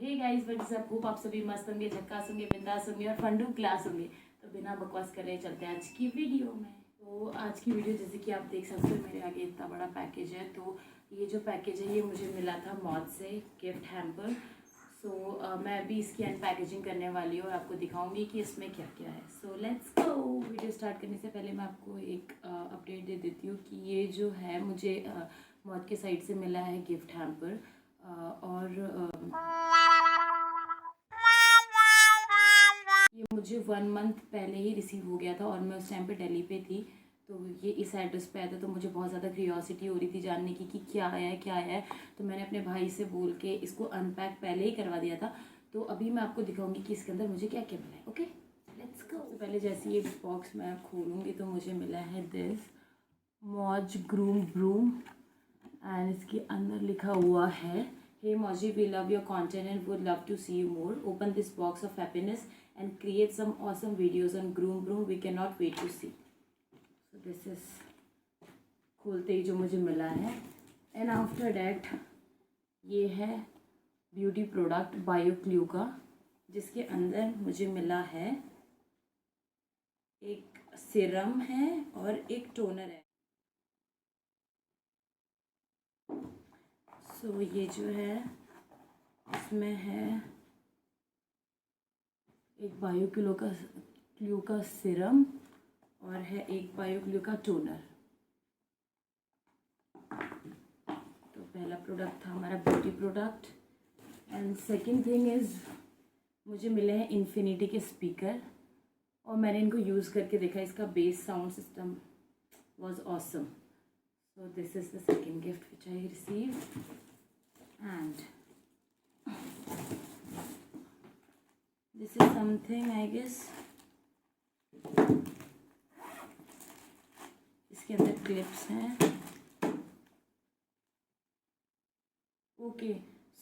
Hey guys, what is up. Hope आप सभी मस्त होंगे, झक्कास होंगे, बिंदास होंगे और फंडू क्लास होंगे। तो बिना बकवास करे चलते हैं आज की वीडियो में। तो आज की वीडियो जैसे कि आप देख सकते हो मेरे आगे इतना बड़ा पैकेज है। तो ये जो पैकेज है ये मुझे मिला था मॉज से, गिफ्ट हैम्पर। मैं अभी इसकी अनपैकेजिंग करने वाली हूँ और आपको दिखाऊंगी कि इसमें क्या क्या है। So let's go. Video start करने से पहले मैं आपको एक अपडेट दे देती हूँ कि ये जो है मुझे मॉज के साइड से मिला है गिफ्ट हैम्पर। और ये मुझे 1 मंथ पहले ही रिसीव हो गया था और मैं उस टाइम पे दिल्ली पे थी। तो ये इस एड्रेस पे आया था, तो मुझे बहुत ज़्यादा क्यूरियोसिटी हो रही थी जानने की कि क्या आया है क्या आया है। तो मैंने अपने भाई से बोल के इसको अनपैक पहले ही करवा दिया था। तो अभी मैं आपको दिखाऊंगी कि इसके अंदर मुझे क्या क्या मिला है। Okay let's go. तो पहले जैसे ये बॉक्स मैं खोलूँगी तो मुझे मिला है this Moj groom broom and इसके अंदर लिखा हुआ है, hey Mauji, we love your content and would love to see you more. Open this box of happiness and create some awesome videos on groom broom, we can not wait to see. So this is खोलते ही जो मुझे मिला है। And after that ये है beauty product bio clue का, जिसके अंदर मुझे मिला है एक सीरम है और एक टोनर है। सो ये जो है इसमें है एक बायो क्लू का सीरम और है एक बायो क्लू का टोनर। तो पहला प्रोडक्ट था हमारा beauty product. And second thing is मुझे मिले हैं इन्फिनिटी के स्पीकर और मैंने इनको यूज़ करके देखा। इसका base sound system was awesome. So this is the second gift which I receive. And this is something I guess, इसके अंदर क्लिप्स हैं। ओके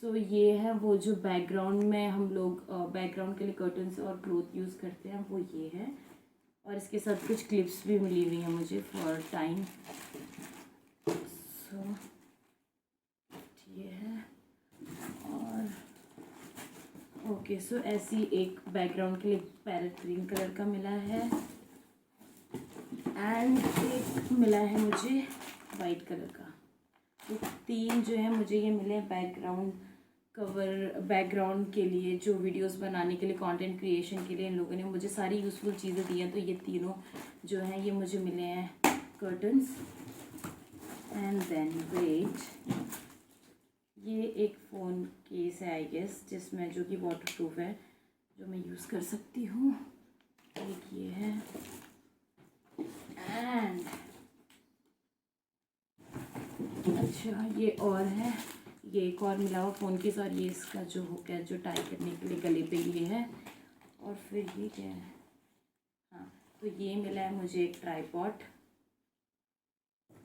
सो ये है वो जो बैकग्राउंड में हम लोग बैकग्राउंड के लिए कर्टन्स और क्लॉथ यूज़ करते हैं, वो ये है। और इसके साथ कुछ क्लिप्स भी मिली हुई हैं मुझे फॉर टाइम। सो ये है। और ओके सो ऐसी एक बैकग्राउंड के लिए पैरेट ग्रीन कलर का मिला है एंड एक मिला है मुझे वाइट कलर का। तो 3 जो है मुझे ये मिले बैकग्राउंड कवर, बैकग्राउंड के लिए जो वीडियोस बनाने के लिए, कंटेंट क्रिएशन के लिए इन लोगों ने मुझे सारी यूज़फुल चीज़ें दी हैं। तो ये तीनों जो हैं ये मुझे मिले हैं कर्टन्स। एंड देन वेट, ये एक फ़ोन केस है आई गेस, जिसमें जो कि वाटर प्रूफ है, जो मैं यूज़ कर सकती हूँ। एक ये है एंड अच्छा ये और है, ये एक और मिला हुआ फ़ोन केस। और ये इसका जो हुक है जो टाई करने के लिए गले पे ये है। और फिर ये क्या है, हाँ तो ये मिला है मुझे एक tripod.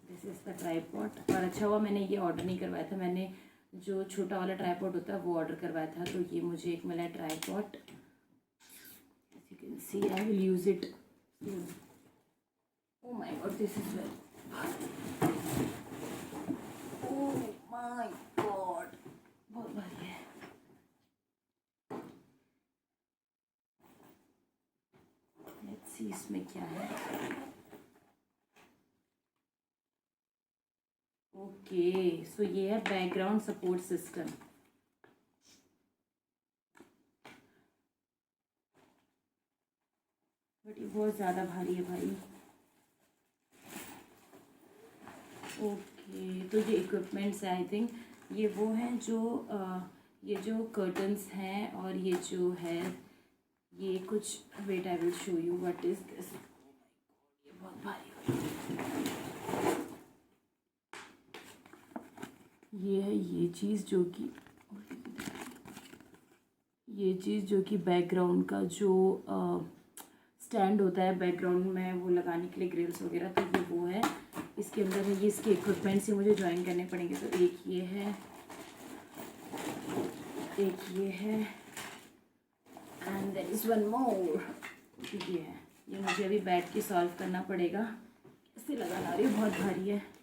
This is the tripod. और अच्छा हुआ मैंने ये ऑर्डर नहीं करवाया था, मैंने जो छोटा वाला ट्राईपॉड होता है वो ऑर्डर करवाया था। तो ये मुझे एक मिला है tripod. As you can see I will use it soon. Oh my god, this is very, oh my god, बहुत भारी है। लेट्स सी इसमें क्या है। ओके सो ये है बैकग्राउंड सपोर्ट सिस्टम। बट ये बहुत ज़्यादा भारी है भाई। ओके तो ये इक्विपमेंट्स है आई थिंक, ये वो हैं जो ये जो कर्टन्स हैं। और ये जो है ये कुछ, wait I will show you what is this. ये बहुत भारी है। ये है ये चीज़ जो कि बैकग्राउंड का जो स्टैंड होता है बैकग्राउंड में वो लगाने के लिए, ग्रिल्स वगैरह। तो ये वो है, इसके अंदर है ये। इसके इक्विपमेंट्स ही मुझे ज्वाइन करने पड़ेंगे। तो एक ये है, एक ये है and there is one more. ये है, ये मुझे अभी बैठ के सॉल्व करना पड़ेगा। कैसे लगा रही है, बहुत भारी है।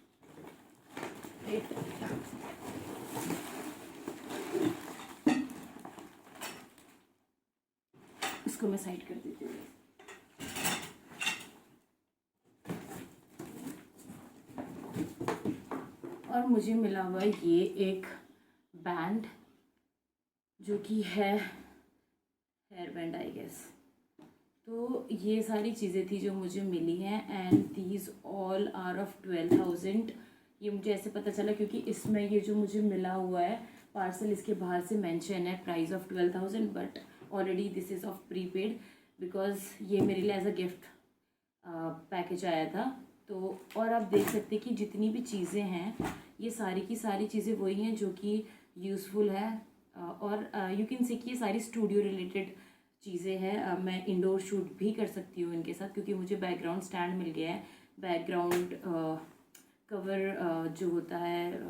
इसको मैं साइड कर देती हूँ। और मुझे मिला हुआ ये एक बैंड जो कि है हेयर बैंड आई गेस। तो ये सारी चीज़ें थी जो मुझे मिली हैं and these all are of 12,000। ये मुझे ऐसे पता चला क्योंकि इसमें ये जो मुझे मिला हुआ है पार्सल, इसके बाहर से मेंशन है price of 12,000, but already this is of prepaid because ये मेरे लिए एज अ गिफ्ट पैकेज आया था। तो और आप देख सकते हैं कि जितनी भी चीज़ें हैं ये सारी की सारी चीज़ें वही हैं जो कि यूज़फुल है। और यू कैन से कि ये सारी स्टूडियो रिलेटेड चीज़ें हैं। मैं इंडोर शूट भी कर सकती हूँ इनके साथ क्योंकि मुझे बैकग्राउंड स्टैंड मिल गया है। बैकग्राउंड कवर जो होता है,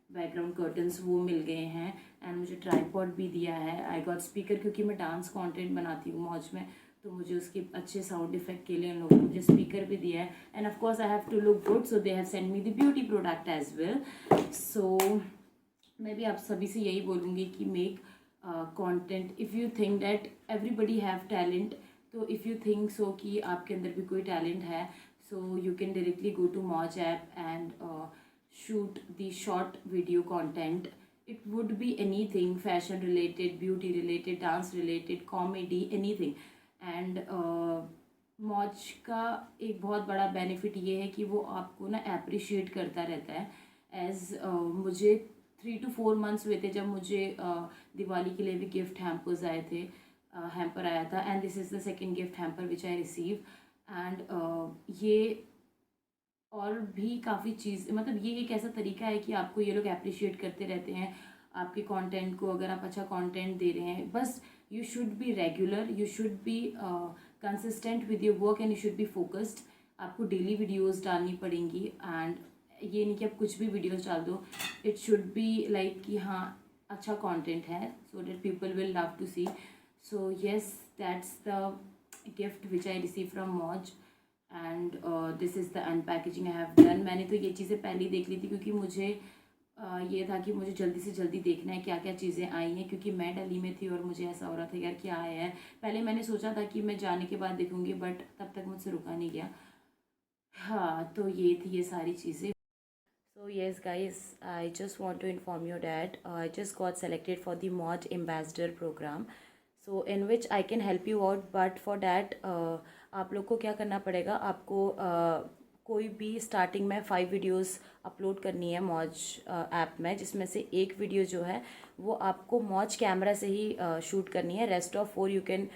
बैकग्राउंड कर्टन्स वो मिल गए हैं एंड मुझे ट्राईपॉड भी दिया है। आई गॉट स्पीकर क्योंकि मैं डांस कंटेंट बनाती हूँ मौज में, तो मुझे उसके अच्छे साउंड इफेक्ट के लिए उन लोगों ने मुझे स्पीकर भी दिया है। And of course I have to look good, so they have send me the beauty product as well. So मैं भी आप सभी से यही बोलूँगी कि make content if you think that everybody have talent. तो इफ़ यू थिंक सो कि आपके अंदर भी कोई टैलेंट है, so you can directly go to Moj app and shoot the short video content. It would be anything fashion related, beauty related, dance related, comedy, anything. And मौज का एक बहुत बड़ा बेनिफिट ये है कि वो आपको ना अप्रिशिएट करता रहता है। एज मुझे 3 to 4 months हुए थे जब मुझे दिवाली के लिए भी गिफ्ट हैम्पर्स आए थे, हैम्पर आया था and this is the second gift hamper which I receive. And ये और भी काफ़ी चीज़, मतलब ये एक ऐसा तरीका है कि आपको ये लोग अप्रिशिएट करते रहते हैं आपके कंटेंट को। अगर आप अच्छा कंटेंट दे रहे हैं, बस you should be regular, you should be consistent with your work and you should be focused. आपको डेली वीडियोस डालनी पड़ेंगी एंड ये नहीं कि आप कुछ भी वीडियोस डाल दो। इट शुड बी लाइक कि हाँ अच्छा कंटेंट है, so that people will love to see. So yes, that's the gift which I receive from Moj and this is the unpackaging I have done. मैंने तो ये चीज़ें पहले ही देख ली थी क्योंकि मुझे ये था कि मुझे जल्दी से जल्दी देखना है क्या क्या चीज़ें आई हैं, क्योंकि मैं दिल्ली में थी और मुझे ऐसा हो रहा था यार क्या आया है। पहले मैंने सोचा था कि मैं जाने के बाद देखूँगी, बट तब तक मुझसे रुका नहीं गया। हाँ, तो ये थी ये सारी चीज़ें। So yes guys, I just want to inform you that I just got selected for the Moj Ambassador program, so in which I can help you out, but for that आप लोग को क्या करना पड़ेगा, आपको कोई भी स्टार्टिंग में 5 वीडियोस अपलोड करनी है मौज ऐप में, जिसमें से एक वीडियो जो है वो आपको मौज कैमरा से ही शूट करनी है। Rest of 4 you can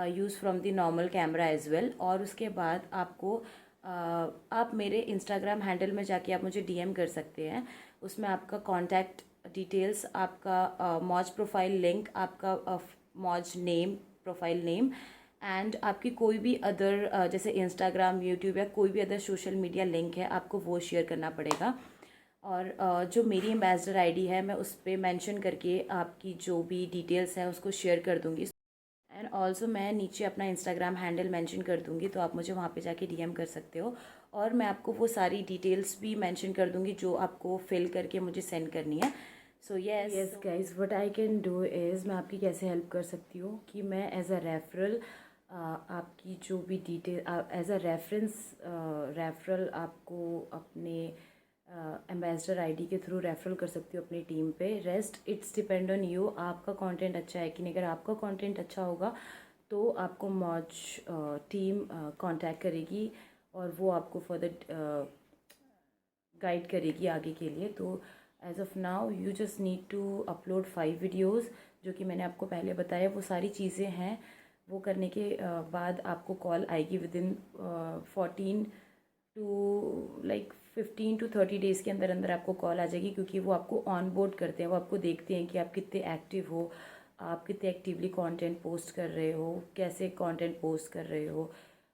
use from the normal camera as well. और उसके बाद आपको आप मेरे इंस्टाग्राम हैंडल में जाके आप मुझे डीएम कर सकते हैं। उसमें आपका कॉन्टैक्ट डिटेल्स, आपका मौज प्रोफाइल लिंक, आपका मौज नेम, प्रोफाइल नेम एंड आपकी कोई भी अदर जैसे इंस्टाग्राम, यूट्यूब या कोई भी अदर सोशल मीडिया लिंक है, आपको वो शेयर करना पड़ेगा। और जो मेरी एम्बेसडर आईडी है मैं उस पर मेंशन करके आपकी जो भी डिटेल्स हैं उसको शेयर कर दूँगी। एंड ऑल्सो मैं नीचे अपना इंस्टाग्राम हैंडल मेंशन कर दूँगी, तो आप मुझे वहाँ पे जाके डीएम कर सकते हो और मैं आपको वो सारी डिटेल्स भी मेंशन कर दूँगी जो आपको फिल करके मुझे सेंड करनी है। So yes guys, what I can do is, मैं आपकी कैसे हेल्प कर सकती हूँ कि मैं एज अ रेफरल आपकी जो भी डिटेल एज अ रेफरल आपको अपने एम्बेसडर आईडी के थ्रू रेफरल कर सकती हूँ अपनी टीम पे। Rest it's depend on you, आपका कंटेंट अच्छा है कि नहीं। अगर आपका कंटेंट अच्छा होगा तो आपको मौज टीम कांटेक्ट करेगी और वो आपको फर्दर गाइड करेगी आगे के लिए। तो as of now you just need to upload 5 videos जो कि मैंने आपको पहले बताया। वो सारी चीज़ें हैं, वो करने के बाद आपको कॉल आएगी within 14 to 15 to 30 days के अंदर अंदर आपको कॉल आ जाएगी, क्योंकि वो आपको ऑन बोर्ड करते हैं। वो आपको देखते हैं कि आप कितने एक्टिव हो, आप कितने एक्टिवली कंटेंट पोस्ट कर रहे हो, कैसे कंटेंट पोस्ट कर रहे हो।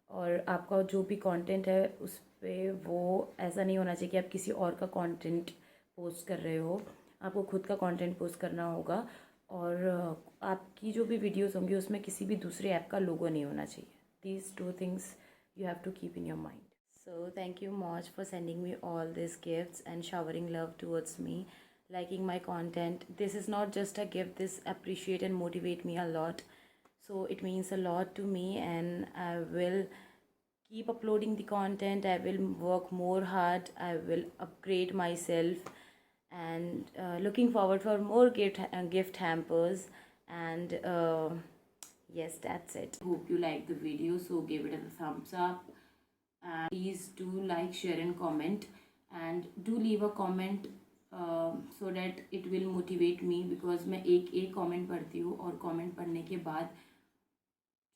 और आपका जो भी कंटेंट है उस पर वो ऐसा नहीं होना चाहिए कि आप किसी और का कंटेंट पोस्ट कर रहे हो, आपको खुद का कंटेंट पोस्ट करना होगा। और आपकी जो भी वीडियोस होंगी उसमें किसी भी दूसरे ऐप का लोगो नहीं होना चाहिए। These 2 things you have to keep in your mind. So thank you Moj for sending me all these gifts and showering love towards me, liking my content. This is not just a gift, this appreciate and motivate me a lot. So it means a lot to me, and I will keep uploading the content. I will work more hard. I will upgrade myself, and looking forward for more gift hampers. And yes, that's it. Hope you like the video, so give it a thumbs up, and please do like, share and comment, and do leave a comment so that it will motivate me, because मैं एक comment पढ़ती हूँ, और comment पढ़ने के बाद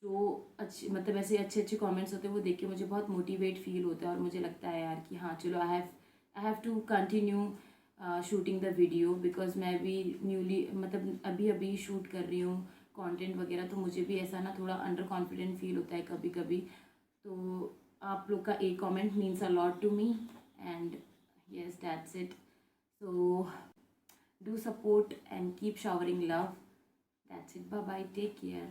जो अच्छे, मतलब ऐसे अच्छे अच्छे कमेंट्स होते हैं वो देख के मुझे बहुत मोटिवेट फील होता है, और मुझे लगता है यार कि हाँ चलो I have to continue shooting the video, because मैं भी न्यूली, मतलब अभी अभी शूट कर रही हूँ कंटेंट वगैरह, तो मुझे भी ऐसा ना थोड़ा अंडर कॉन्फिडेंट फील होता है कभी कभी। तो आप लोग का एक comment means a lot to me, and yes that's it. So do support and keep showering love. That's it. Bye bye. Take care.